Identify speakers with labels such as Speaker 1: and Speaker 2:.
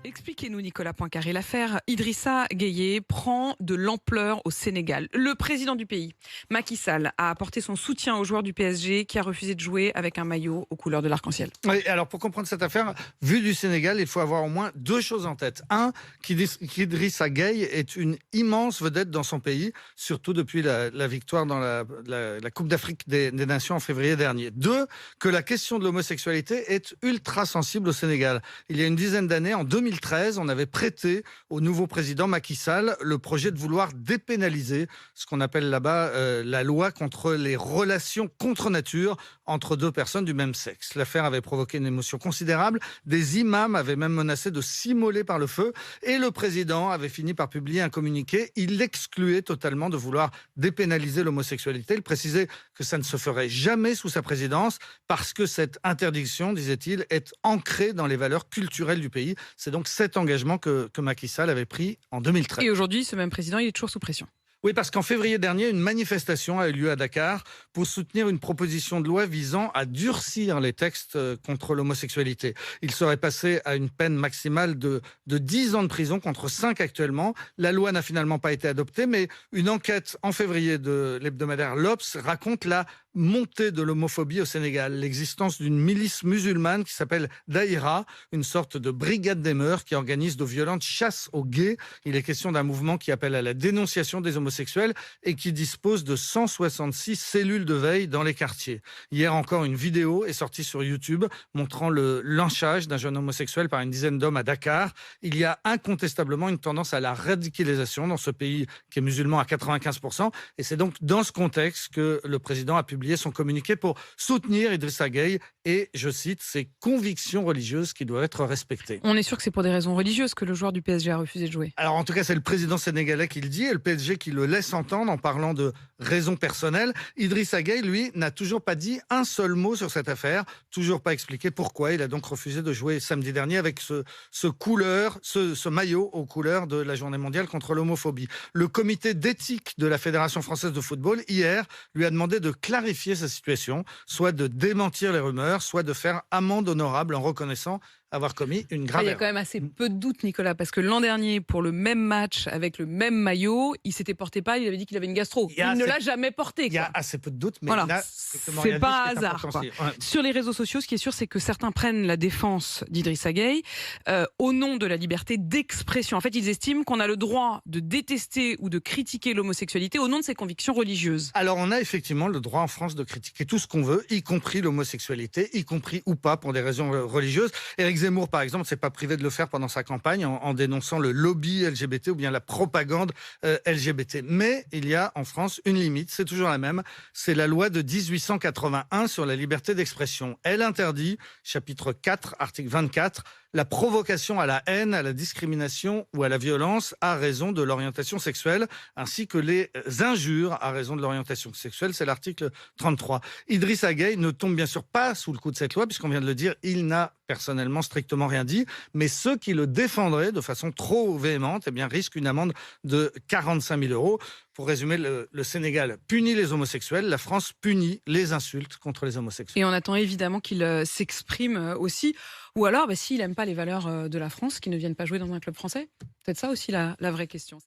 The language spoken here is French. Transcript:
Speaker 1: Expliquez-nous, Nicolas Poincaré. L'affaire Idrissa Gueye prend de l'ampleur au Sénégal. Le président du pays, Macky Sall, a apporté son soutien aux joueurs du PSG qui a refusé de jouer avec un maillot aux couleurs de l'arc-en-ciel.
Speaker 2: Oui, alors pour comprendre cette affaire, vue du Sénégal, il faut avoir au moins deux choses en tête. Un, qu'Idrissa Gueye est une immense vedette dans son pays, surtout depuis la victoire dans la Coupe d'Afrique des Nations en février dernier. Deux, que la question de l'homosexualité est ultra sensible au Sénégal. Il y a une dizaine d'années, en 2013, on avait prêté au nouveau président Macky Sall le projet de vouloir dépénaliser ce qu'on appelle là-bas la loi contre les relations contre nature entre deux personnes du même sexe. L'affaire avait provoqué une émotion considérable. Des imams avaient même menacé de s'immoler par le feu et le président avait fini par publier un communiqué. Il excluait totalement de vouloir dépénaliser l'homosexualité. Il précisait que ça ne se ferait jamais sous sa présidence parce que cette interdiction, disait-il, est ancrée dans les valeurs culturelles du pays. C'est donc cet engagement que Macky Sall avait pris en 2013.
Speaker 1: Et aujourd'hui, ce même président, il est toujours sous pression.
Speaker 2: Oui, parce qu'en février dernier, une manifestation a eu lieu à Dakar pour soutenir une proposition de loi visant à durcir les textes contre l'homosexualité. Il serait passé à une peine maximale de 10 ans de prison contre 5 actuellement. La loi n'a finalement pas été adoptée, mais une enquête en février de l'hebdomadaire l'Obs raconte la montée de l'homophobie au Sénégal, l'existence d'une milice musulmane qui s'appelle Daïra, une sorte de brigade des mœurs qui organise de violentes chasses aux gays. Il est question d'un mouvement qui appelle à la dénonciation des homosexuels et qui dispose de 166 cellules de veille dans les quartiers. Hier encore, une vidéo est sortie sur YouTube montrant le lynchage d'un jeune homosexuel par une dizaine d'hommes à Dakar. Il y a incontestablement une tendance à la radicalisation dans ce pays qui est musulman à 95%. Et c'est donc dans ce contexte que le président a publié son communiqué pour soutenir Idrissa Gueye et, je cite, ses convictions religieuses qui doivent être respectées.
Speaker 1: On est sûr que c'est pour des raisons religieuses que le joueur du PSG a refusé de jouer.
Speaker 2: Alors en tout cas, c'est le président sénégalais qui le dit et le PSG qui le laisse entendre en parlant de raisons personnelles. Idrissa Gueye, lui, n'a toujours pas dit un seul mot sur cette affaire, toujours pas expliqué pourquoi. Il a donc refusé de jouer samedi dernier avec ce maillot aux couleurs de la Journée mondiale contre l'homophobie. Le comité d'éthique de la Fédération française de football, hier, lui a demandé de clarifier sa situation, soit de démentir les rumeurs, soit de faire amende honorable en reconnaissant avoir commis une grave erreur.
Speaker 1: Il y a quand même assez peu de doutes, Nicolas, parce que l'an dernier, pour le même match, avec le même maillot, il s'était porté pas, il avait dit qu'il avait une gastro. Il ne l'a jamais porté.
Speaker 2: Il y a assez peu de doutes, mais
Speaker 1: voilà.
Speaker 2: là,
Speaker 1: c'est pas un hasard. Ouais. Sur les réseaux sociaux, ce qui est sûr, c'est que certains prennent la défense d'Idrissa Gueye au nom de la liberté d'expression. En fait, ils estiment qu'on a le droit de détester ou de critiquer l'homosexualité au nom de ses convictions religieuses.
Speaker 2: Alors, on a effectivement le droit en France de critiquer tout ce qu'on veut, y compris l'homosexualité, y compris ou pas pour des raisons religieuses. Éric Zemmour, par exemple, ne s'est pas privé de le faire pendant sa campagne en dénonçant le lobby LGBT ou bien la propagande LGBT. Mais il y a en France une limite, c'est toujours la même, c'est la loi de 1881 sur la liberté d'expression. Elle interdit, chapitre 4, article 24, la provocation à la haine, à la discrimination ou à la violence à raison de l'orientation sexuelle, ainsi que les injures à raison de l'orientation sexuelle, c'est l'article 33. Idrissa Gueye ne tombe bien sûr pas sous le coup de cette loi, puisqu'on vient de le dire, il n'a personnellement strictement rien dit, mais ceux qui le défendraient de façon trop véhémente eh bien, risquent une amende de 45 000 euros. Pour résumer, le Sénégal punit les homosexuels, la France punit les insultes contre les homosexuels.
Speaker 1: Et on attend évidemment qu'il s'exprime aussi, ou alors s'il n'aime pas les valeurs de la France, qu'il ne vienne pas jouer dans un club français. Peut-être ça aussi la vraie question.